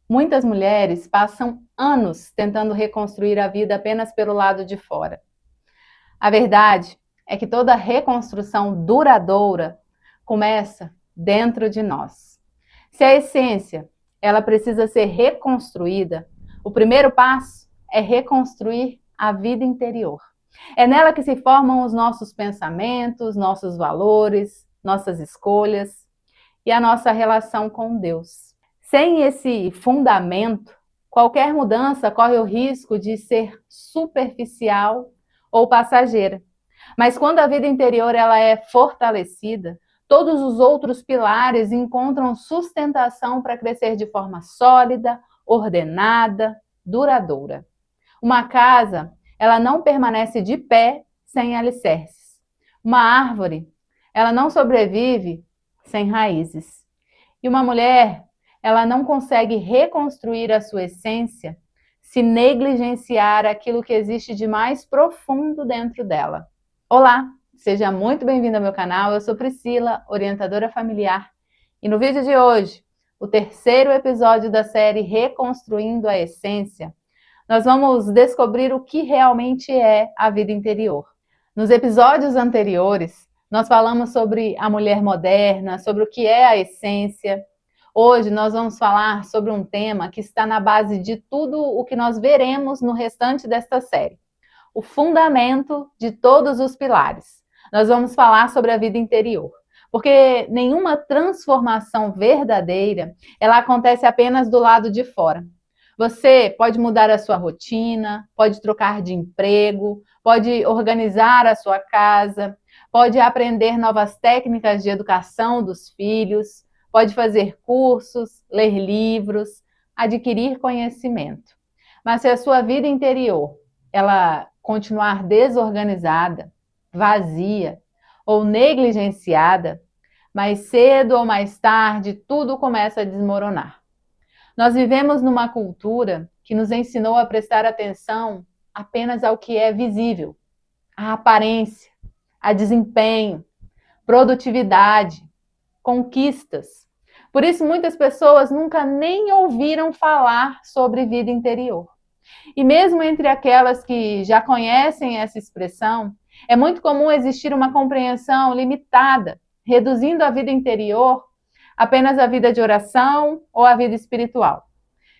Muitas mulheres passam anos tentando reconstruir a vida apenas pelo lado de fora. A verdade é que toda reconstrução duradoura começa dentro de nós. Se a essência ela precisa ser reconstruída, o primeiro passo é reconstruir a vida interior. É nela que se formam os nossos pensamentos, nossos valores, nossas escolhas e a nossa relação com Deus. Sem esse fundamento, qualquer mudança corre o risco de ser superficial ou passageira. Mas quando a vida interior ela é fortalecida, todos os outros pilares encontram sustentação para crescer de forma sólida, ordenada, duradoura. Uma casa, ela não permanece de pé sem alicerces. Uma árvore, ela não sobrevive sem raízes. E uma mulher, ela não consegue reconstruir a sua essência se negligenciar aquilo que existe de mais profundo dentro dela. Olá, seja muito bem-vindo ao meu canal. Eu sou Priscila, orientadora familiar, e no vídeo de hoje, o terceiro episódio da série Reconstruindo a Essência, nós vamos descobrir o que realmente é a vida interior. Nos episódios anteriores, nós falamos sobre a mulher moderna, sobre o que é a essência. Hoje nós vamos falar sobre um tema que está na base de tudo o que nós veremos no restante desta série. O fundamento de todos os pilares. Nós vamos falar sobre a vida interior. Porque nenhuma transformação verdadeira, ela acontece apenas do lado de fora. Você pode mudar a sua rotina, pode trocar de emprego, pode organizar a sua casa, pode aprender novas técnicas de educação dos filhos, pode fazer cursos, ler livros, adquirir conhecimento. Mas se a sua vida interior ela continuar desorganizada, vazia ou negligenciada, mais cedo ou mais tarde tudo começa a desmoronar. Nós vivemos numa cultura que nos ensinou a prestar atenção apenas ao que é visível, à aparência, a desempenho, produtividade, conquistas. Por isso, muitas pessoas nunca nem ouviram falar sobre vida interior. E mesmo entre aquelas que já conhecem essa expressão, é muito comum existir uma compreensão limitada, reduzindo a vida interior apenas a vida de oração ou a vida espiritual.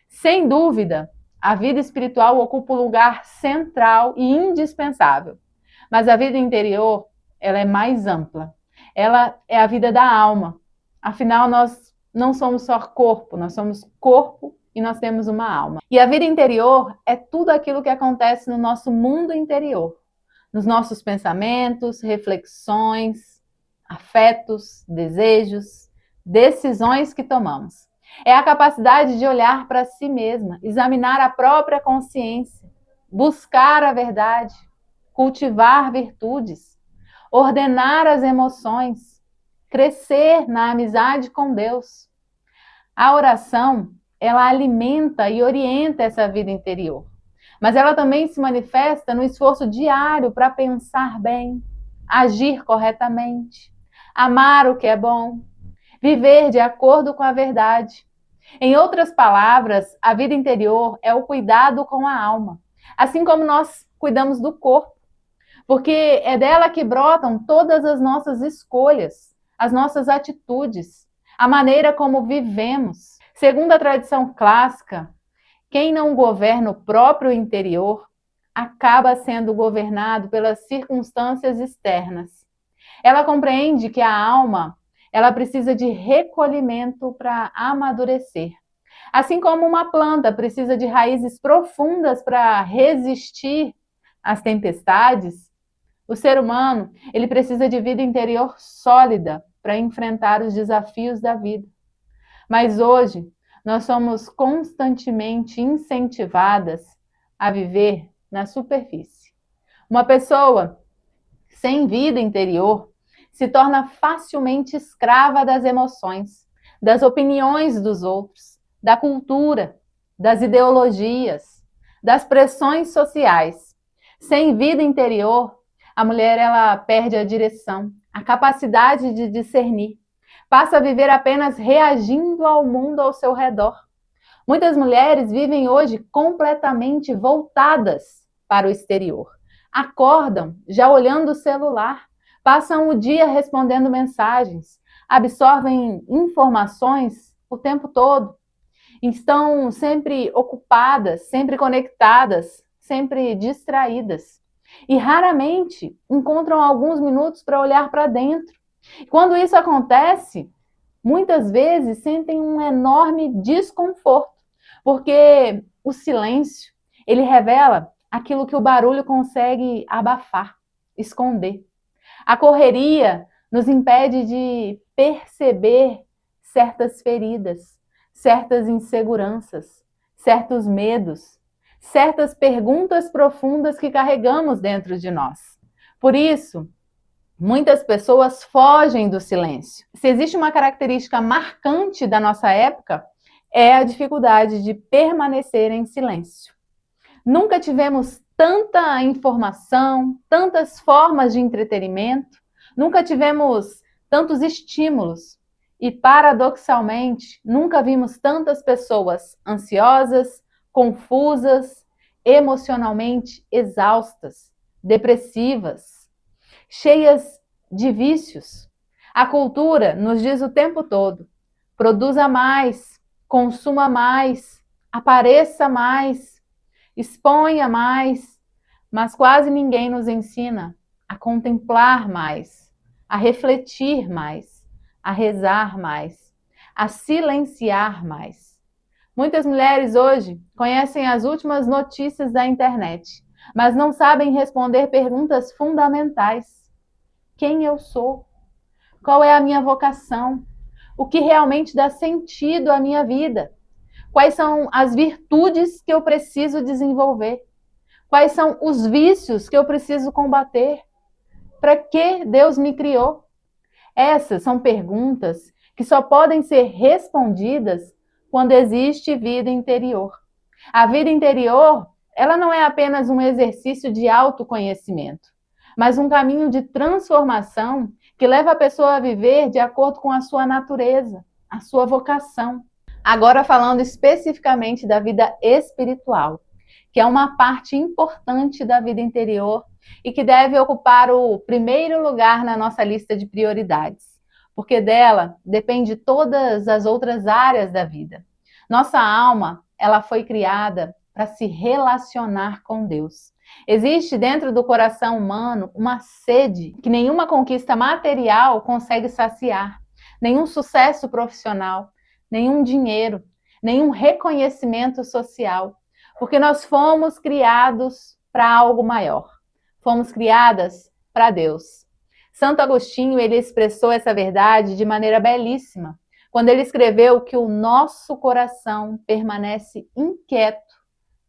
Sem dúvida, a vida espiritual ocupa um lugar central e indispensável. Mas a vida interior, ela é mais ampla. Ela é a vida da alma. Afinal, nós não somos só corpo, nós somos corpo e nós temos uma alma. E a vida interior é tudo aquilo que acontece no nosso mundo interior, nos nossos pensamentos, reflexões, afetos, desejos, decisões que tomamos. É a capacidade de olhar para si mesma, examinar a própria consciência, buscar a verdade, cultivar virtudes, ordenar as emoções, crescer na amizade com Deus. A oração, ela alimenta e orienta essa vida interior, mas ela também se manifesta no esforço diário para pensar bem, agir corretamente, amar o que é bom, viver de acordo com a verdade. Em outras palavras, a vida interior é o cuidado com a alma, assim como nós cuidamos do corpo, porque é dela que brotam todas as nossas escolhas, as nossas atitudes, a maneira como vivemos. Segundo a tradição clássica, quem não governa o próprio interior acaba sendo governado pelas circunstâncias externas. Ela compreende que a alma ela precisa de recolhimento para amadurecer. Assim como uma planta precisa de raízes profundas para resistir às tempestades, o ser humano ele precisa de vida interior sólida para enfrentar os desafios da vida. Mas hoje, nós somos constantemente incentivadas a viver na superfície. Uma pessoa sem vida interior se torna facilmente escrava das emoções, das opiniões dos outros, da cultura, das ideologias, das pressões sociais. Sem vida interior, a mulher ela perde a direção, a capacidade de discernir, passa a viver apenas reagindo ao mundo ao seu redor. Muitas mulheres vivem hoje completamente voltadas para o exterior. Acordam já olhando o celular, passam o dia respondendo mensagens, absorvem informações o tempo todo, estão sempre ocupadas, sempre conectadas, sempre distraídas. E raramente encontram alguns minutos para olhar para dentro. Quando isso acontece, muitas vezes sentem um enorme desconforto, porque o silêncio, ele revela aquilo que o barulho consegue abafar, esconder. A correria nos impede de perceber certas feridas, certas inseguranças, certos medos, certas perguntas profundas que carregamos dentro de nós. Por isso, muitas pessoas fogem do silêncio. Se existe uma característica marcante da nossa época, é a dificuldade de permanecer em silêncio. Nunca tivemos tanta informação, tantas formas de entretenimento, nunca tivemos tantos estímulos e, paradoxalmente, nunca vimos tantas pessoas ansiosas, confusas, emocionalmente exaustas, depressivas, cheias de vícios. A cultura nos diz o tempo todo: produza mais, consuma mais, apareça mais, exponha mais, mas quase ninguém nos ensina a contemplar mais, a refletir mais, a rezar mais, a silenciar mais. Muitas mulheres hoje conhecem as últimas notícias da internet, mas não sabem responder perguntas fundamentais. Quem eu sou? Qual é a minha vocação? O que realmente dá sentido à minha vida? Quais são as virtudes que eu preciso desenvolver? Quais são os vícios que eu preciso combater? Para que Deus me criou? Essas são perguntas que só podem ser respondidas quando existe vida interior. A vida interior, ela não é apenas um exercício de autoconhecimento, mas um caminho de transformação que leva a pessoa a viver de acordo com a sua natureza, a sua vocação. Agora falando especificamente da vida espiritual, que é uma parte importante da vida interior e que deve ocupar o primeiro lugar na nossa lista de prioridades, porque dela depende todas as outras áreas da vida. Nossa alma, ela foi criada para se relacionar com Deus. Existe dentro do coração humano uma sede que nenhuma conquista material consegue saciar, nenhum sucesso profissional, nenhum dinheiro, nenhum reconhecimento social, porque nós fomos criados para algo maior. Fomos criadas para Deus. Santo Agostinho, ele expressou essa verdade de maneira belíssima, quando ele escreveu que o nosso coração permanece inquieto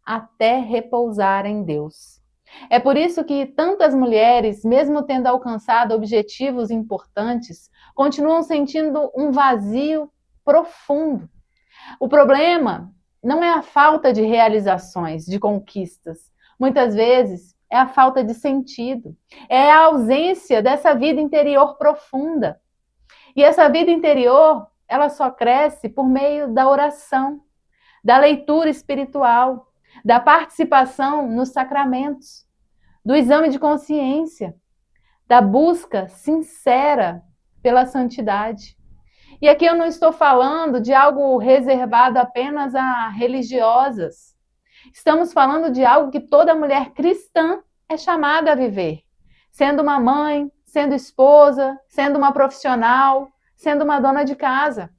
até repousar em Deus. É por isso que tantas mulheres, mesmo tendo alcançado objetivos importantes, continuam sentindo um vazio profundo. O problema não é a falta de realizações, de conquistas. Muitas vezes é a falta de sentido, é a ausência dessa vida interior profunda. E essa vida interior, ela só cresce por meio da oração, da leitura espiritual, da participação nos sacramentos, do exame de consciência, da busca sincera pela santidade. E aqui eu não estou falando de algo reservado apenas a religiosas. Estamos falando de algo que toda mulher cristã é chamada a viver, sendo uma mãe, sendo esposa, sendo uma profissional, sendo uma dona de casa.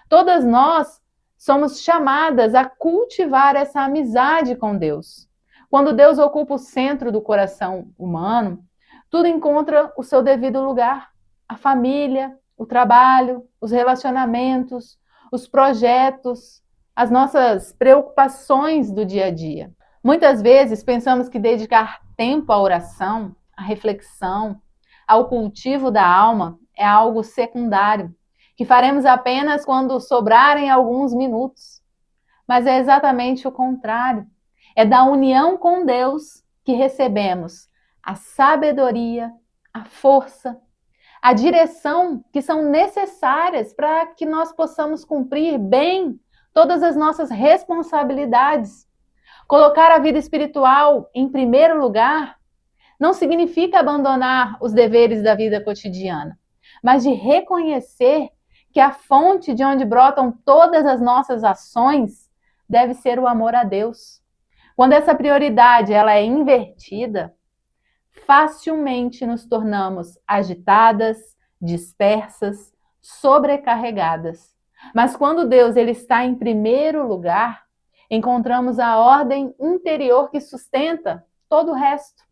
Todas nós somos chamadas a cultivar essa amizade com Deus. Quando Deus ocupa o centro do coração humano, tudo encontra o seu devido lugar. A família, o trabalho, os relacionamentos, os projetos, as nossas preocupações do dia a dia. Muitas vezes pensamos que dedicar tempo à oração, à reflexão, ao cultivo da alma é algo secundário, que faremos apenas quando sobrarem alguns minutos. Mas é exatamente o contrário. É da união com Deus que recebemos a sabedoria, a força, a direção que são necessárias para que nós possamos cumprir bem todas as nossas responsabilidades. Colocar a vida espiritual em primeiro lugar não significa abandonar os deveres da vida cotidiana, mas de reconhecer que a fonte de onde brotam todas as nossas ações deve ser o amor a Deus. Quando essa prioridade ela é invertida, facilmente nos tornamos agitadas, dispersas, sobrecarregadas. Mas quando Deus ele está em primeiro lugar, encontramos a ordem interior que sustenta todo o resto.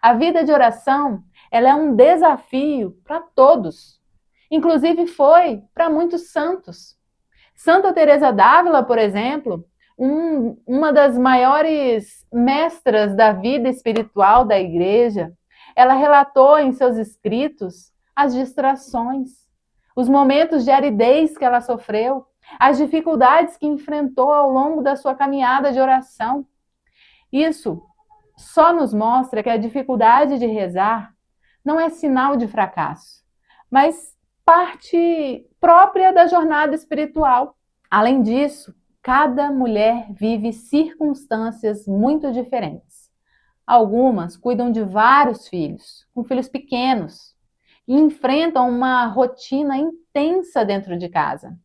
A vida de oração, ela é um desafio para todos. Inclusive foi para muitos santos. Santa Teresa d'Ávila, por exemplo, uma das maiores mestras da vida espiritual da igreja, ela relatou em seus escritos as distrações, os momentos de aridez que ela sofreu, as dificuldades que enfrentou ao longo da sua caminhada de oração. Isso só nos mostra que a dificuldade de rezar não é sinal de fracasso, mas parte própria da jornada espiritual. Além disso, cada mulher vive circunstâncias muito diferentes. Algumas cuidam de vários filhos, com filhos pequenos, e enfrentam uma rotina intensa dentro de casa.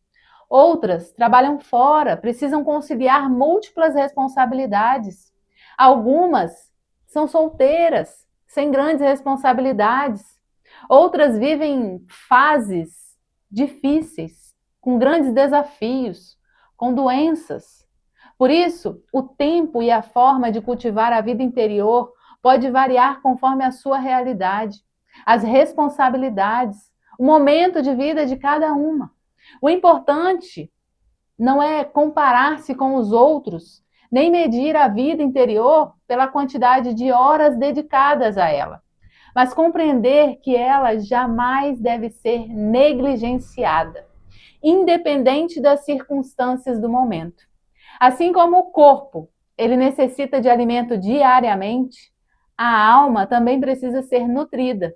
Outras trabalham fora, precisam conciliar múltiplas responsabilidades. Algumas são solteiras, sem grandes responsabilidades. Outras vivem fases difíceis, com grandes desafios, com doenças. Por isso, o tempo e a forma de cultivar a vida interior pode variar conforme a sua realidade, as responsabilidades, o momento de vida de cada uma. O importante não é comparar-se com os outros, nem medir a vida interior pela quantidade de horas dedicadas a ela, mas compreender que ela jamais deve ser negligenciada, independente das circunstâncias do momento. Assim como o corpo, ele necessita de alimento diariamente, a alma também precisa ser nutrida.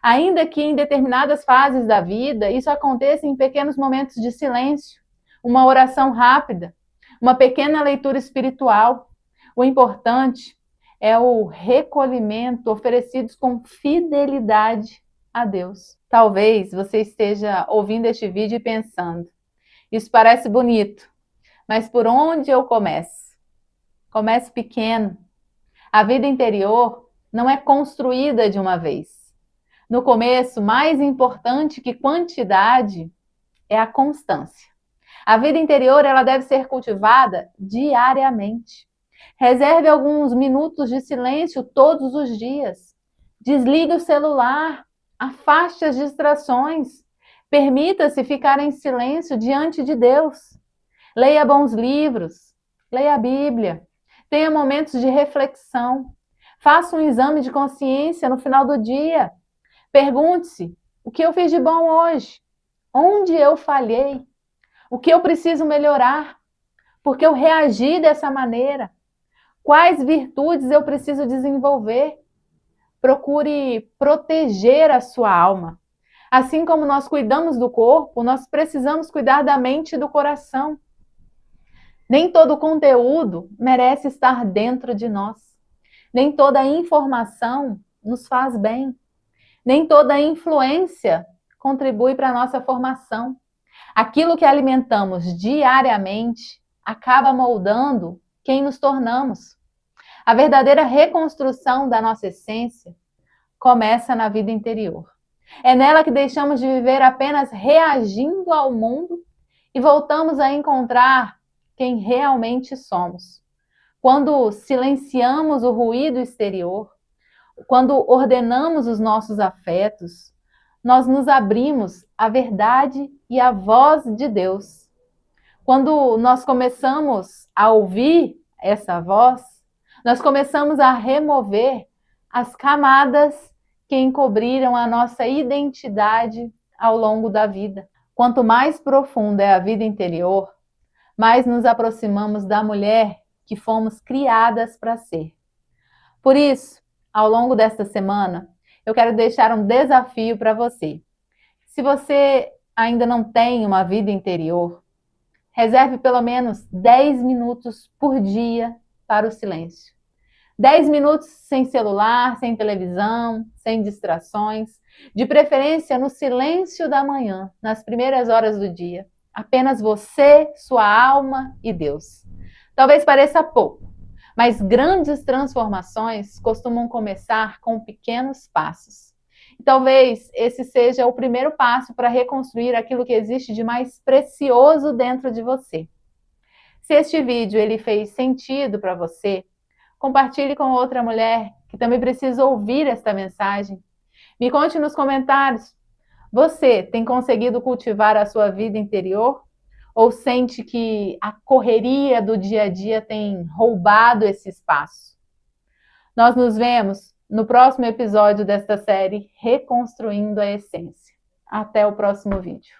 Ainda que em determinadas fases da vida, isso aconteça em pequenos momentos de silêncio, uma oração rápida, uma pequena leitura espiritual. O importante é o recolhimento oferecido com fidelidade a Deus. Talvez você esteja ouvindo este vídeo e pensando, isso parece bonito, mas por onde eu começo? Comece pequeno. A vida interior não é construída de uma vez. No começo, mais importante que quantidade é a constância. A vida interior ela deve ser cultivada diariamente. Reserve alguns minutos de silêncio todos os dias. Desligue o celular, afaste as distrações. Permita-se ficar em silêncio diante de Deus. Leia bons livros, leia a Bíblia, tenha momentos de reflexão. Faça um exame de consciência no final do dia. Pergunte-se: o que eu fiz de bom hoje? Onde eu falhei? O que eu preciso melhorar? Por que eu reagi dessa maneira? Quais virtudes eu preciso desenvolver? Procure proteger a sua alma. Assim como nós cuidamos do corpo, nós precisamos cuidar da mente e do coração. Nem todo conteúdo merece estar dentro de nós. Nem toda informação nos faz bem. Nem toda influência contribui para a nossa formação. Aquilo que alimentamos diariamente acaba moldando quem nos tornamos. A verdadeira reconstrução da nossa essência começa na vida interior. É nela que deixamos de viver apenas reagindo ao mundo e voltamos a encontrar quem realmente somos. Quando silenciamos o ruído exterior, quando ordenamos os nossos afetos, nós nos abrimos à verdade e à voz de Deus. Quando nós começamos a ouvir essa voz, nós começamos a remover as camadas que encobriram a nossa identidade ao longo da vida. Quanto mais profunda é a vida interior, mais nos aproximamos da mulher que fomos criadas para ser. Por isso, ao longo desta semana, eu quero deixar um desafio para você. Se você ainda não tem uma vida interior, Reserve pelo menos 10 minutos por dia para o silêncio. 10 minutos sem celular, sem televisão, sem distrações, de preferência no silêncio da manhã, nas primeiras horas do dia. Apenas você, sua alma e Deus. Talvez pareça pouco, mas grandes transformações costumam começar com pequenos passos. E talvez esse seja o primeiro passo para reconstruir aquilo que existe de mais precioso dentro de você. Se este vídeo ele fez sentido para você, compartilhe com outra mulher que também precisa ouvir esta mensagem. Me conte nos comentários. Você tem conseguido cultivar a sua vida interior? Ou sente que a correria do dia a dia tem roubado esse espaço? Nós nos vemos no próximo episódio desta série Reconstruindo a Essência. Até o próximo vídeo.